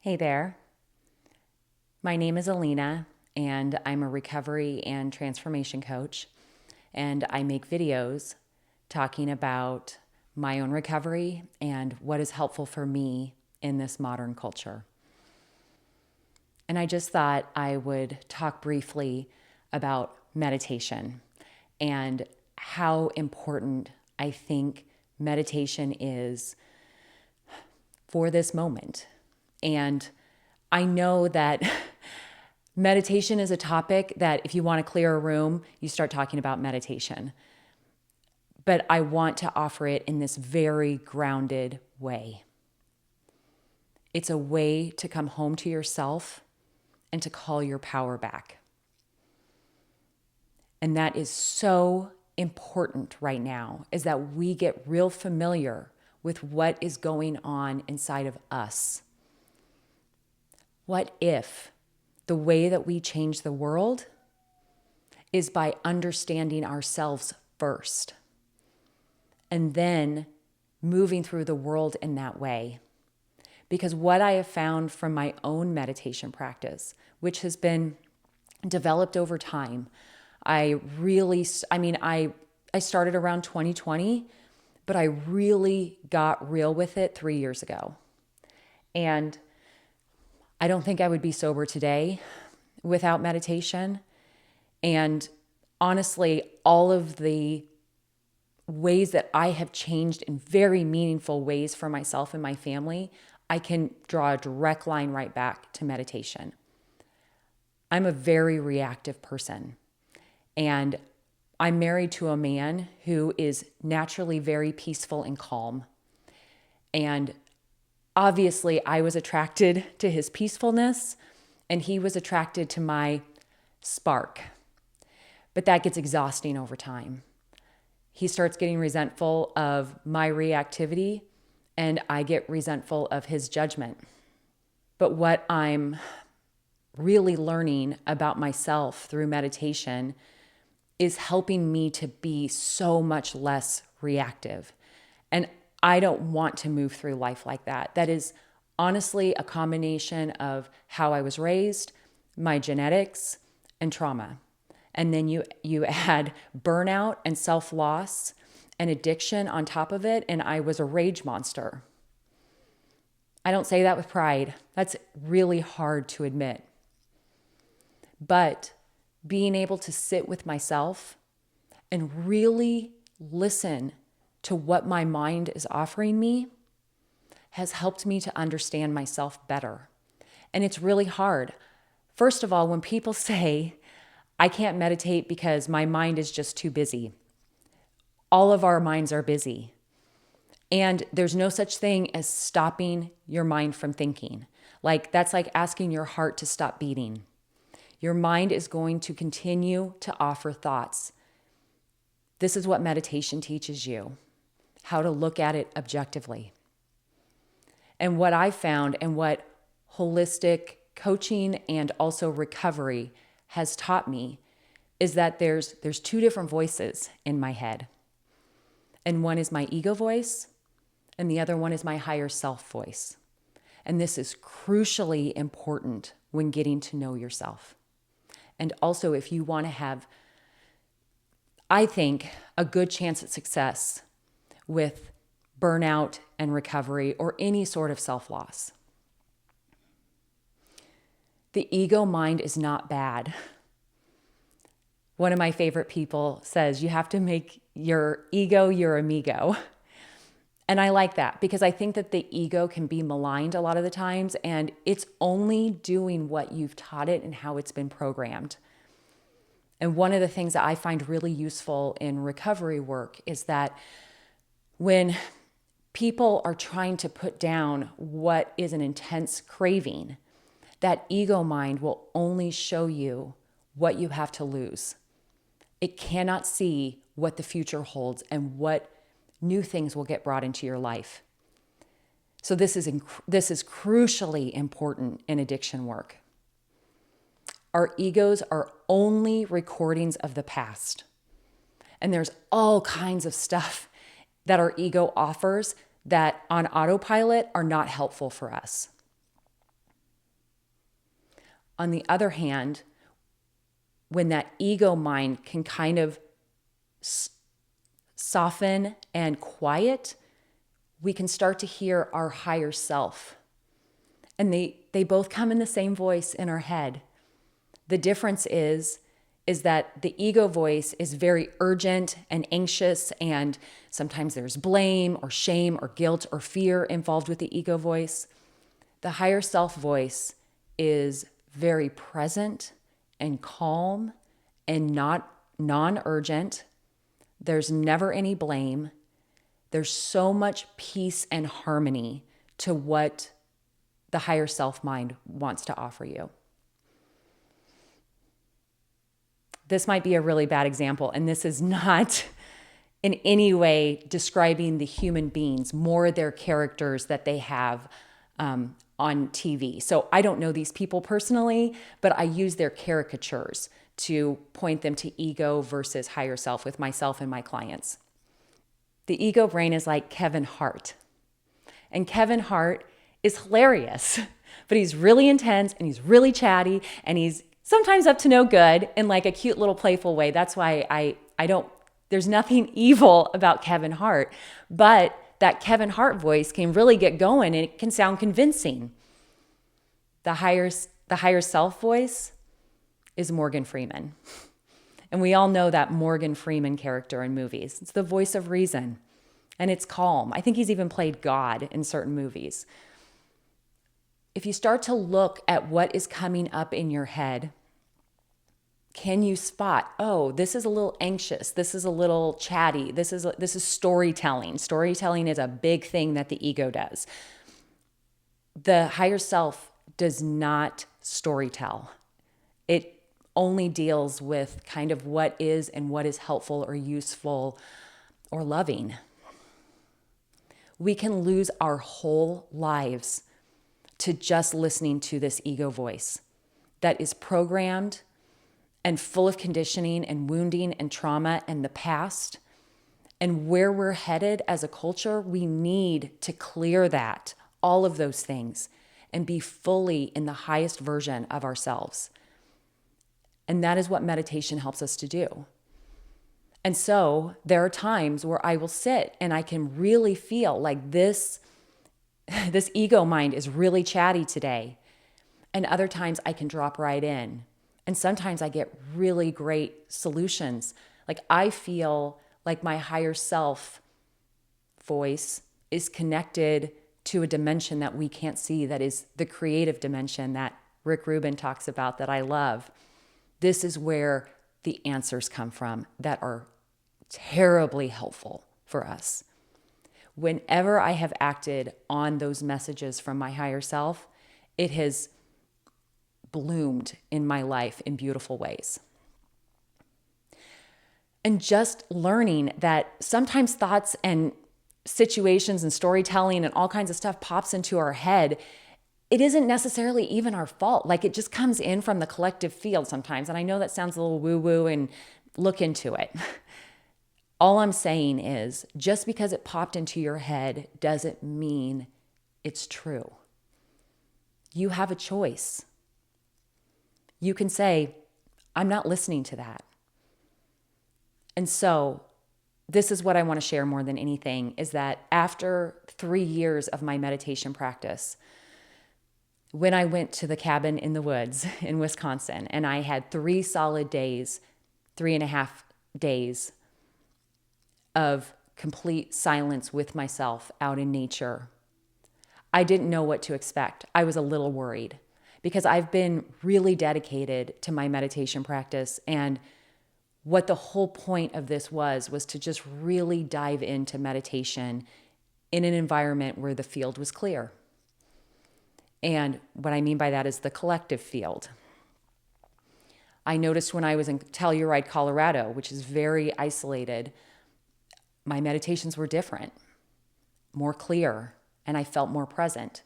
Hey there. My name is Alina, and I'm a recovery and transformation coach. And I make videos talking about my own recovery and what is helpful for me in this modern culture. And I just thought I would talk briefly about meditation and how important I think meditation is for this moment. And I know that meditation is a topic that if you want to clear a room, you start talking about meditation. But I want to offer it in this very grounded way. It's a way to come home to yourself and to call your power back. And that is so important right now, is that we get real familiar with what is going on inside of us. What if the way that we change the world is by understanding ourselves first and then moving through the world in that way? Because what I have found from my own meditation practice, which has been developed over time, I started around 2020, but I really got real with it 3 years ago. And I don't think I would be sober today without meditation. And honestly, all of the ways that I have changed in very meaningful ways for myself and my family, I can draw a direct line right back to meditation. I'm a very reactive person, and I'm married to a man who is naturally very peaceful and calm. And obviously, I was attracted to his peacefulness, and he was attracted to my spark. But that gets exhausting over time. He starts getting resentful of my reactivity, and I get resentful of his judgment. But what I'm really learning about myself through meditation is helping me to be so much less reactive. And I don't want to move through life like that. That is honestly a combination of how I was raised, my genetics, and trauma. And then you add burnout and self-loss and addiction on top of it, and I was a rage monster. I don't say that with pride. That's really hard to admit. But being able to sit with myself and really listen to what my mind is offering me has helped me to understand myself better. And it's really hard. First of all, when people say, I can't meditate because my mind is just too busy. All of our minds are busy. And there's no such thing as stopping your mind from thinking. That's like asking your heart to stop beating. Your mind is going to continue to offer thoughts. This is what meditation teaches you, how to look at it objectively. And what I found and what holistic coaching and also recovery has taught me is that there's two different voices in my head. And one is my ego voice, and the other one is my higher self voice. And this is crucially important when getting to know yourself. And also, if you want to have, I think, a good chance at success with burnout and recovery or any sort of self-loss. The ego mind is not bad. One of my favorite people says you have to make your ego your amigo. And I like that because I think that the ego can be maligned a lot of the times, and it's only doing what you've taught it and how it's been programmed. And one of the things that I find really useful in recovery work is that when people are trying to put down what is an intense craving, that ego mind will only show you what you have to lose. It cannot see what the future holds and what new things will get brought into your life. So this is crucially important in addiction work. Our egos are only recordings of the past. And there's all kinds of stuff that our ego offers that on autopilot are not helpful for us. On the other hand, when that ego mind can kind of soften and quiet, we can start to hear our higher self. And they both come in the same voice in our head. The difference is that the ego voice is very urgent and anxious, and sometimes there's blame or shame or guilt or fear involved with the ego voice. The higher self voice is very present and calm and not non-urgent. There's never any blame. There's so much peace and harmony to what the higher self mind wants to offer you. This might be a really bad example, and this is not in any way describing the human beings, more their characters that they have on TV. So I don't know these people personally, but I use their caricatures to point them to ego versus higher self with myself and my clients. The ego brain is like Kevin Hart. And Kevin Hart is hilarious, but he's really intense and he's really chatty and he's sometimes up to no good in like a cute little playful way. That's why I don't, there's nothing evil about Kevin Hart, but that Kevin Hart voice can really get going and it can sound convincing. The higher self voice is Morgan Freeman. And we all know that Morgan Freeman character in movies. It's the voice of reason and it's calm. I think he's even played God in certain movies. If you start to look at what is coming up in your head, can you spot, oh, this is a little anxious, this is a little chatty, this is storytelling. Storytelling is a big thing that the ego does. The higher self does not storytell. It only deals with kind of what is and what is helpful or useful or loving. We can lose our whole lives to just listening to this ego voice that is programmed and full of conditioning and wounding and trauma and the past. And where we're headed as a culture, we need to clear that, all of those things, and be fully in the highest version of ourselves. And that is what meditation helps us to do. And so there are times where I will sit and I can really feel like this ego mind is really chatty today. And other times I can drop right in. And sometimes I get really great solutions. Like I feel like my higher self voice is connected to a dimension that we can't see, that is the creative dimension that Rick Rubin talks about that I love. This is where the answers come from that are terribly helpful for us. Whenever I have acted on those messages from my higher self, it has bloomed in my life in beautiful ways. And just learning that sometimes thoughts and situations and storytelling and all kinds of stuff pops into our head, it isn't necessarily even our fault. Like it just comes in from the collective field sometimes. And I know that sounds a little woo-woo, and look into it. All I'm saying is just because it popped into your head doesn't mean it's true. You have a choice. You can say, I'm not listening to that. And so this is what I want to share more than anything, is that after 3 years of my meditation practice, when I went to the cabin in the woods in Wisconsin, and I had 3 solid days, 3.5 days of complete silence with myself out in nature, I didn't know what to expect. I was a little worried because I've been really dedicated to my meditation practice. And what the whole point of this was to just really dive into meditation in an environment where the field was clear. And what I mean by that is the collective field. I noticed when I was in Telluride, Colorado, which is very isolated, my meditations were different, more clear, and I felt more present.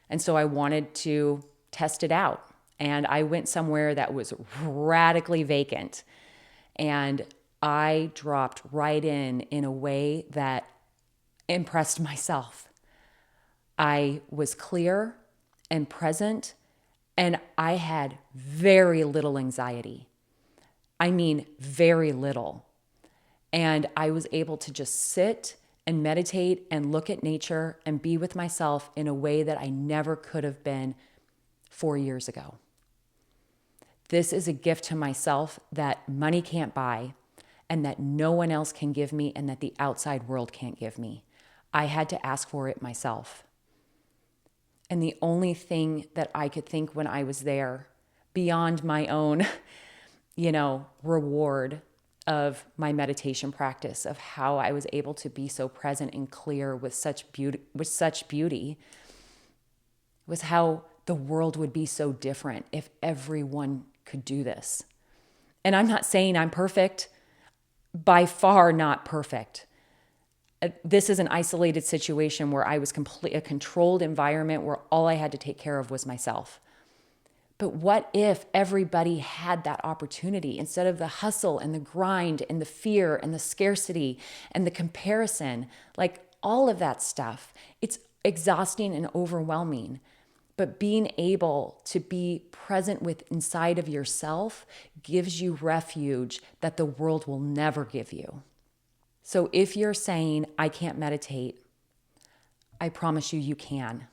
And so I wanted to test it out. And I went somewhere that was radically vacant. And I dropped right in a way that impressed myself. I was clear and present, And I had very little anxiety. I mean, very little. And I was able to just sit and meditate and look at nature and be with myself in a way that I never could have been 4 years ago. This is a gift to myself that money can't buy and that no one else can give me and that the outside world can't give me. I had to ask for it myself. And the only thing that I could think when I was there, beyond my own, reward of my meditation practice, of how I was able to be so present and clear with such beauty, was how the world would be so different if everyone could do this. And I'm not saying I'm perfect, by far not perfect. This is an isolated situation where I was a controlled environment where all I had to take care of was myself. But what if everybody had that opportunity instead of the hustle and the grind and the fear and the scarcity and the comparison, like all of that stuff? It's exhausting and overwhelming. But being able to be present with inside of yourself gives you refuge that the world will never give you. So if you're saying, I can't meditate, I promise you, you can.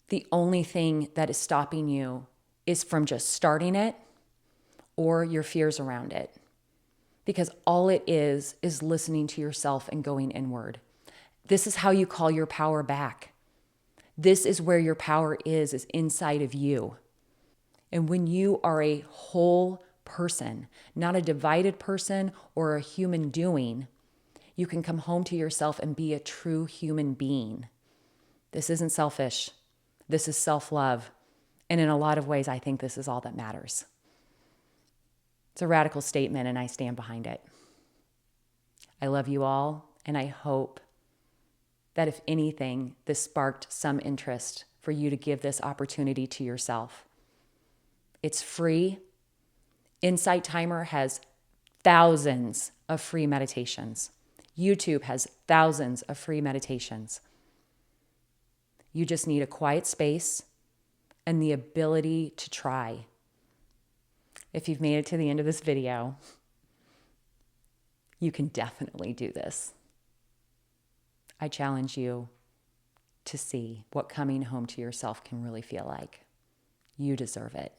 The only thing that is stopping you is from just starting it or your fears around it. Because all it is listening to yourself and going inward. This is how you call your power back. This is where your power is inside of you. And when you are a whole person, not a divided person or a human doing, you can come home to yourself and be a true human being. This isn't selfish. This is self-love. And in a lot of ways, I think this is all that matters. It's a radical statement, and I stand behind it. I love you all, and I hope that if anything, this sparked some interest for you to give this opportunity to yourself. It's free. Insight Timer has thousands of free meditations. YouTube has thousands of free meditations. You just need a quiet space and the ability to try. If you've made it to the end of this video, you can definitely do this. I challenge you to see what coming home to yourself can really feel like. You deserve it.